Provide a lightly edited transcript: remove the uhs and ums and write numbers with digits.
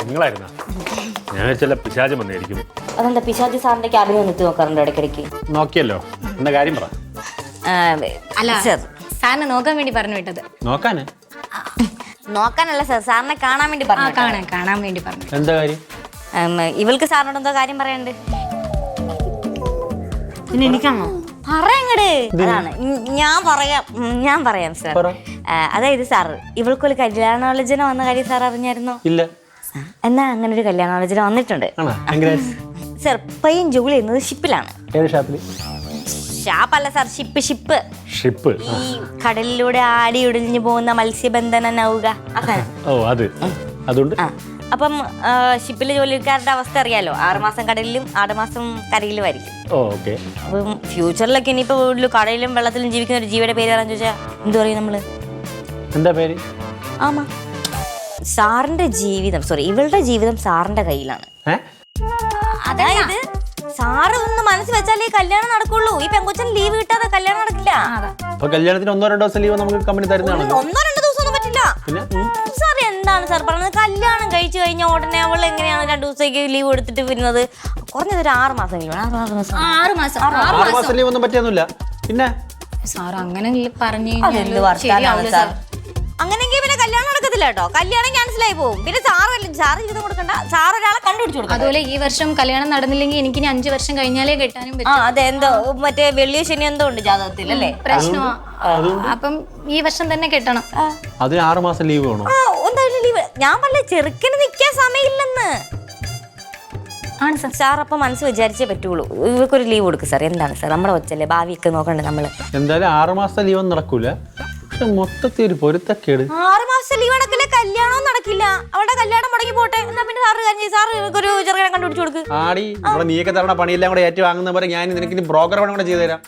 നിങ്ങളായിരുന്ന ഞാൻ ചില പിശാചം വന്നായിരിക്കും. അതെന്താ പിശാചി സാറിന്റെ ക്യാബിനിൽ വന്നിട്ട് നോക്കാറുണ്ട് ഇടയ്ക്കിടയ്ക്ക്? നോക്കിയല്ലോ, എന്താ കാര്യം പറ. അല്ല സർ, സാറിനെ നോക്കാൻ വേണ്ടി പറഞ്ഞു വിട്ടത്. നോക്കാന്? നോക്കാനല്ല സർ, സാറിനെ കാണാൻ വേണ്ടി പറഞ്ഞു. കാണാൻ വേണ്ടി പറഞ്ഞു. എന്താ കാര്യം? ഇവൾക്ക് സാറിനോട് എന്തോ കാര്യം പറയാനുണ്ട്. പിന്നെ എനിക്കാണോ പറയങ്ങട്? അതാണ് ഞാൻ പറയാം സർ. അതായത് സാർ, ഇവൾക്കൊരു കല്യാണാലോചന വന്ന കാര്യം സാർ അറിഞ്ഞായിരുന്നോ? ഇല്ല. എന്നാ അങ്ങനെ ഒരു കല്യാണാലോചന വന്നിട്ടുണ്ട് സർ. പയ്യൻ ജോലി ചെയ്യുന്നത് ഷിപ്പിലാണ്. ഷാപ്പല്ല സാർ, ഷിപ്പ്. ഈ കടലിലൂടെ ആടി ഉടലിഞ്ഞു പോകുന്ന മത്സ്യബന്ധന നൗക. അതുകൊണ്ട് അപ്പം ഷിപ്പിലെ ജോലിക്കാരുടെ അവസ്ഥ അറിയാലോ, 6 മാസം കടലിലും 6 മാസം കരയിലും ആയിരിക്കും. അപ്പം ഫ്യൂച്ചറിലൊക്കെ ഇനിയിപ്പോ കടലിലും വെള്ളത്തിലും ജീവിക്കുന്ന ഒരു ജീവിയുടെ പേര് പറയാൻ ചോദിച്ചാൽ എന്തു പറയും നമ്മള്? എന്താ പേര്? ആമാ, സാറിന്റെ ജീവിതം, ഇവളുടെ ജീവിതം സാറിന്റെ കയ്യിലാണ്. അതായത് സാറ് ഒന്ന് മനസ്സിൽ വെച്ചാലേ കല്യാണം നടക്കുള്ളൂ. ഈ പെങ്കൊച്ചിന് ലീവ് കിട്ടാതെ കല്യാണം നടക്കില്ല. കല്യാണത്തിന് 1-2 ദിവസം ലീവ് നമുക്ക് കമ്പനി തരുന്നതാണ്. 1-2 ദിവസം ഒന്നും പറ്റില്ല. സാർ എന്താണ് സാർ പറഞ്ഞത്? കല്യാണം കഴിച്ചു കഴിഞ്ഞാൽ ഉടനെ അവൾ എങ്ങനെയാണ് 2 ദിവസത്തേക്ക് ലീവ് എടുത്തിട്ട് വരുന്നത്? കുറഞ്ഞത് ഒരു 6 മാസം ലീവ്. 6 മാസം ലീവ് ഒന്നും പറ്റിയൊന്നുമില്ല. പിന്നെ സാർ അങ്ങനെ പറഞ്ഞു അങ്ങനെയെങ്കിൽ പിന്നെ കല്യാണം നടക്കത്തില്ല കേട്ടോ. കല്യാണം ക്യാൻസൽ ആയി പോകും. പിന്നെ സാറ് ജീവിതം കൊടുക്കണ്ട, സാർ ഒരാളെ കണ്ടുപിടിച്ചു കൊടുക്കും. അതുപോലെ ഈ വർഷം കല്യാണം നടന്നില്ലെങ്കിൽ എനിക്ക് 5 വർഷം കഴിഞ്ഞാലേ കെട്ടാനും പറ്റും. അതെ, എന്തോ മറ്റേ വെള്ളിയ ശനി എന്തോ ഉണ്ട് ജാതകത്തിൽ അല്ലേ? പ്രശ്നമാ. അപ്പം ഈ വർഷം തന്നെ കെട്ടണം. അതിന് 6 മാസം ലീവ് വേണോ? എന്തായാലും ലീവ്. ഞാൻ പറഞ്ഞ ചെറുക്കിന് നിൽക്കാൻ സമയമില്ലെന്ന് ആണ് സാർ. സാർ അപ്പം മനസ്സ് വിചാരിച്ചേ പറ്റുള്ളൂ. ഇവർക്കൊരു ലീവ് കൊടുക്കും സാർ. എന്താണ് സാർ, നമ്മുടെ ഒച്ചല്ലേ, ഭാവിയൊക്കെ നോക്കണ്ടേ നമ്മള്. എന്തായാലും 6 മാസത്തെ ലീവ് ഒന്നും നടക്കൂല. പക്ഷെ മൊത്തത്തിൽ ഒരു പൊരുത്തക്കേട്. 6 മാസം ലീവ് നടക്കില്ല, കല്യാണവും നടക്കില്ല. അവളുടെ കല്യാണം മുടങ്ങി പോട്ടെ. എന്നാ പിന്നെ സാറ് ഇവർക്കൊരു ചെറുക്കനെ കണ്ടുപിടിച്ചു കൊടുക്കും. ആടി, നീയൊക്കെ തരണ പണിയെല്ലാം കൂടെ ഏറ്റു വാങ്ങുന്ന പോലെ ഞാൻ നിനക്ക് ബ്രോക്കർ പണി കൂടെ ചെയ്തു തരാം.